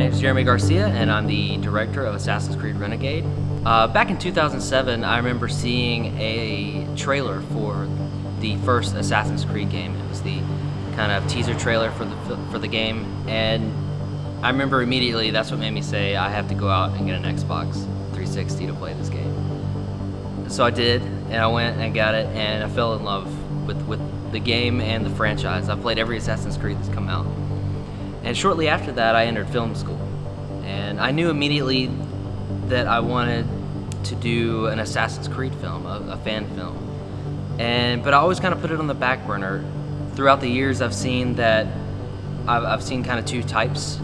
name is Jeremy Garcia, and I'm the director of Assassin's Creed Renegade. Back in 2007, I remember seeing a trailer for the first Assassin's Creed game. It was the kind of teaser trailer for the game, and I remember immediately that's what made me say I have to go out and get an Xbox 360 to play this game. So I did, and I went and got it, and I fell in love with the game and the franchise. I've played every Assassin's Creed that's come out. And shortly after that, I entered film school. And I knew immediately that I wanted to do an Assassin's Creed film, a fan film. But I always kind of put it on the back burner. Throughout the years, I've seen kind of two types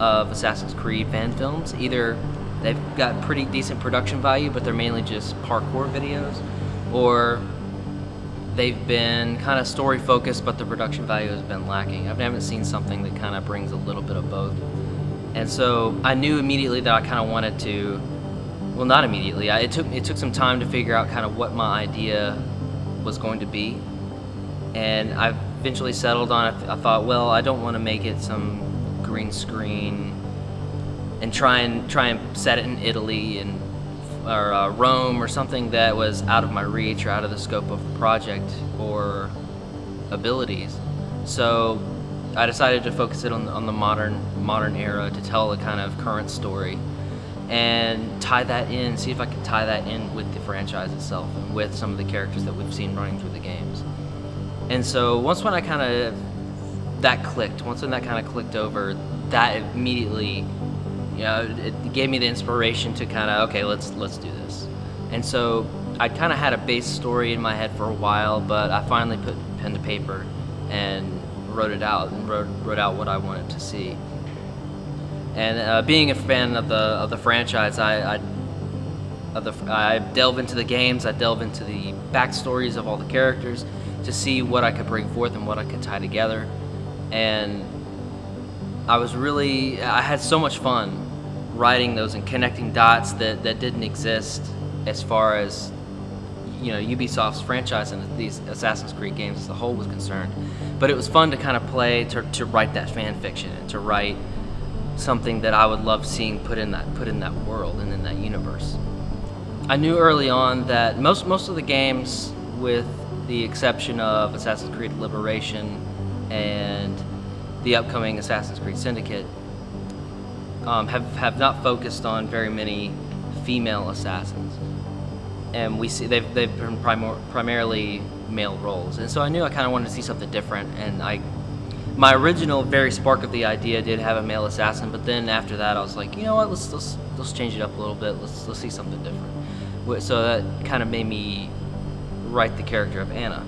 of Assassin's Creed fan films. Either they've got pretty decent production value, but they're mainly just parkour videos, or they've been kind of story focused, but the production value has been lacking. I haven't seen something that kind of brings a little bit of both. And so I knew immediately that I kind of wanted to, well, not immediately. It took some time to figure out kind of what my idea was going to be. And I eventually settled on it. I thought, well, I don't want to make it some green screen and try and set it in Italy or Rome or something that was out of my reach or out of the scope of the project or abilities. So I decided to focus it on the modern era to tell a kind of current story and see if I could tie that in with the franchise itself and with some of the characters that we've seen running through the games. And so once when that kind of clicked over, that immediately, it gave me the inspiration to kind of, okay, let's do this. And so I kind of had a base story in my head for a while, but I finally put pen to paper and wrote it out and wrote out what I wanted to see. And being a fan of the franchise, I delve into the games, I delve into the backstories of all the characters to see what I could bring forth and what I could tie together. And I had so much fun writing those and connecting dots that didn't exist as far as Ubisoft's franchise and these Assassin's Creed games as a whole was concerned. But it was fun to kind of play to write that fan fiction and to write something that I would love seeing put in that world and in that universe. I knew early on that most of the games, with the exception of Assassin's Creed Liberation and the upcoming Assassin's Creed Syndicate, have not focused on very many female assassins, and we see they've been primarily male roles. And so I knew I kind of wanted to see something different. And my original very spark of the idea did have a male assassin, but then after that I was like, you know what, let's change it up a little bit. Let's see something different. So that kind of made me write the character of Anna.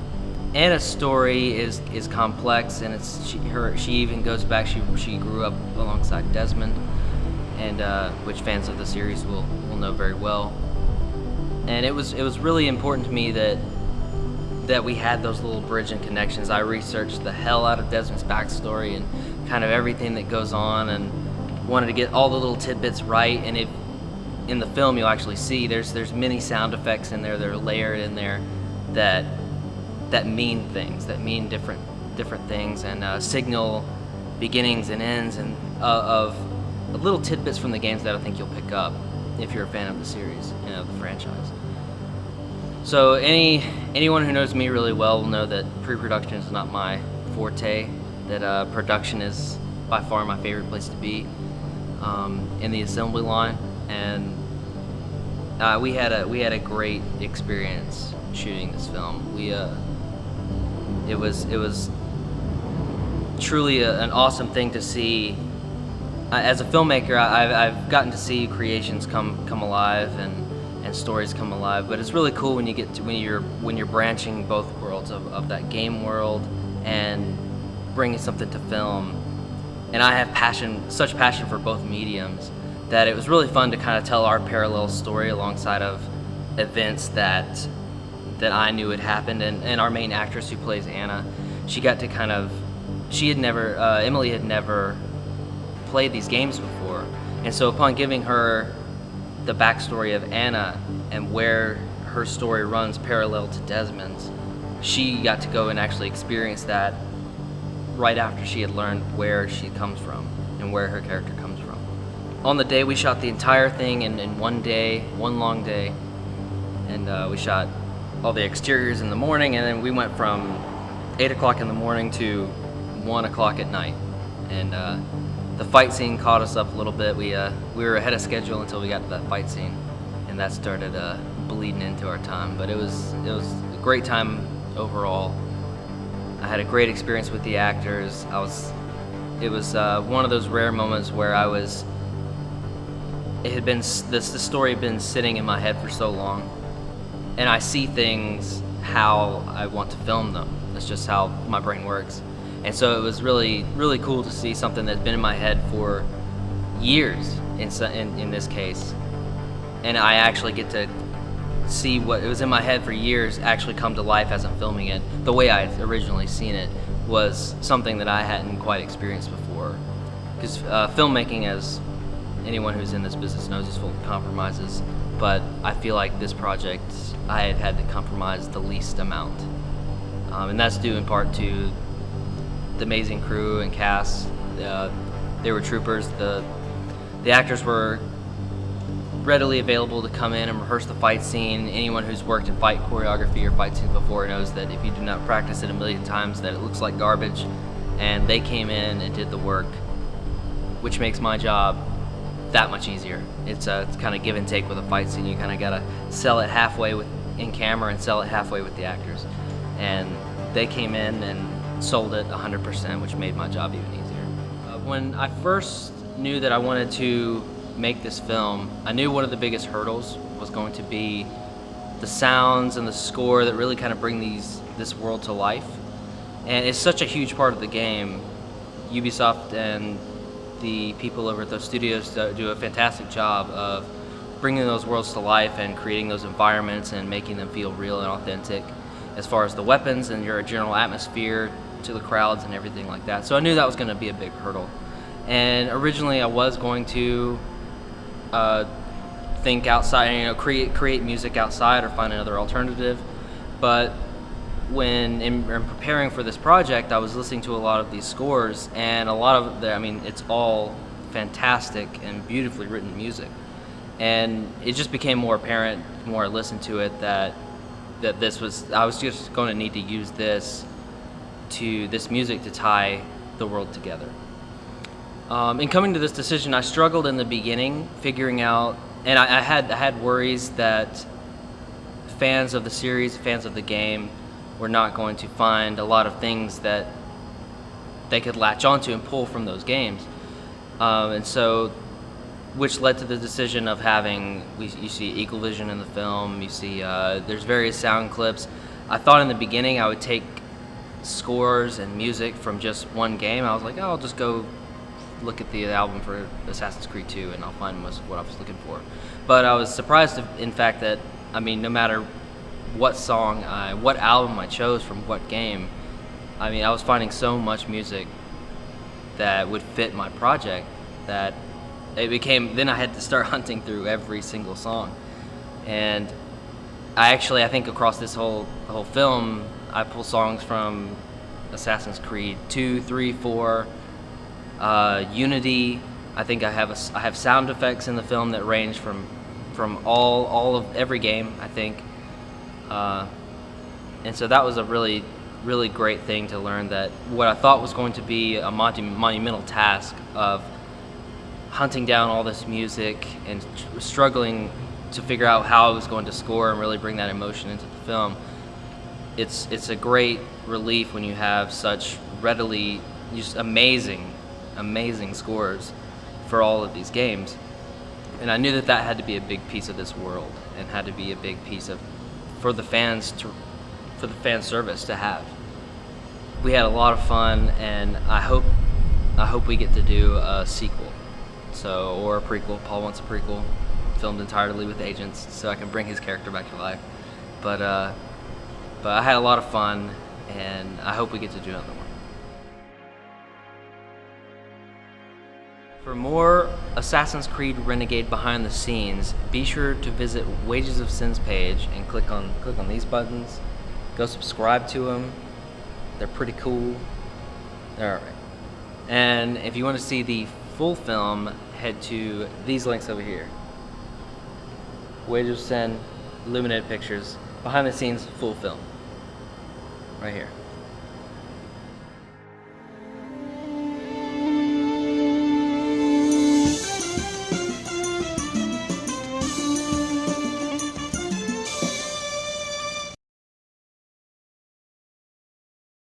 Anna's story is complex, and she even goes back. She grew up alongside Desmond, and which fans of the series will know very well. And it was really important to me that we had those little bridging connections. I researched the hell out of Desmond's backstory and kind of everything that goes on, and wanted to get all the little tidbits right. And in the film you'll actually see there's many sound effects in there that are layered in there that mean things, that mean different things, and signal beginnings and ends and of little tidbits from the games that I think you'll pick up if you're a fan of the series and of the franchise. So anyone who knows me really well will know that pre-production is not my forte, that production is by far my favorite place to be in the assembly line. And we had a great experience shooting this film. It was truly an awesome thing to see. As a filmmaker, I've gotten to see creations come alive and stories come alive, but it's really cool when you're branching both worlds of that game world and bringing something to film. And I have such passion for both mediums, that it was really fun to kind of tell our parallel story alongside of events that I knew had happened. And our main actress who plays Anna, Emily had never played these games before. And so upon giving her the backstory of Anna and where her story runs parallel to Desmond's, she got to go and actually experience that right after she had learned where she comes from and where her character comes from. on the day we shot the entire thing in one day, one long day, and we shot all the exteriors in the morning, and then we went from 8 o'clock in the morning to 1 o'clock at night. And the fight scene caught us up a little bit. We were ahead of schedule until we got to that fight scene, and that started bleeding into our time. But it was a great time overall. I had a great experience with the actors. It was one of those rare moments where the story had been sitting in my head for so long, and I see things how I want to film them. That's just how my brain works. And so it was really, really cool to see something that's been in my head for years in this case, and I actually get to see what it was in my head for years actually come to life as I'm filming it. The way I had originally seen it was something that I hadn't quite experienced before, because filmmaking, as anyone who's in this business knows, is full of compromises, but I feel like this project I had had to compromise the least amount, and that's due in part to the amazing crew and cast. They were troopers. The actors were readily available to come in and rehearse the fight scene. Anyone who's worked in fight choreography or fight scenes before knows that if you do not practice it a million times, that it looks like garbage. And they came in and did the work, which makes my job that much easier. It's kind of give and take with a fight scene. You kind of gotta sell it halfway in camera and sell it halfway with the actors. And they came in and sold it 100%, which made my job even easier. When I first knew that I wanted to make this film, I knew one of the biggest hurdles was going to be the sounds and the score that really kind of bring this world to life. And it's such a huge part of the game. Ubisoft and the people over at those studios do a fantastic job of bringing those worlds to life and creating those environments and making them feel real and authentic, as far as the weapons and your general atmosphere to the crowds and everything like that. So I knew that was going to be a big hurdle. And originally I was going to think outside, create music outside or find another alternative. But when in preparing for this project, I was listening to a lot of these scores, and a lot of it's all fantastic and beautifully written music. And it just became more apparent the more I listened to it that I was just going to need to use this music to tie the world together. In coming to this decision, I struggled in the beginning figuring out, and I had worries that fans of the series, fans of the game, were not going to find a lot of things that they could latch onto and pull from those games, and so, which led to the decision of you see Eagle Vision in the film, you see there's various sound clips. I thought in the beginning I would take scores and music from just one game. I was like, I'll just go look at the album for Assassin's Creed 2 and I'll find most of what I was looking for. But I was surprised, in fact, that no matter what what album I chose from what game, I was finding so much music that would fit my project that then I had to start hunting through every single song. And I think across this whole film, I pull songs from Assassin's Creed 2, 3, 4, Unity. I think I have sound effects in the film that range from all of every game, I think. And so that was a really, really great thing to learn, that what I thought was going to be a monumental task of hunting down all this music and struggling to figure out how I was going to score and really bring that emotion into the film. It's a great relief when you have such readily just amazing scores for all of these games. And I knew that had to be a big piece of this world and had to be a big piece for the fan service to have. We had a lot of fun, and I hope we get to do a sequel, or a prequel. Paul wants a prequel, filmed entirely with agents, so I can bring his character back to life. But I had a lot of fun, and I hope we get to do another one. For more Assassin's Creed Renegade behind the scenes, be sure to visit Wages of Sin's page and click on these buttons. Go subscribe to them. They're pretty cool. They're alright. And if you want to see the full film, head to these links over here. Wages Send, Illuminated Pictures, behind the scenes full film. Right here.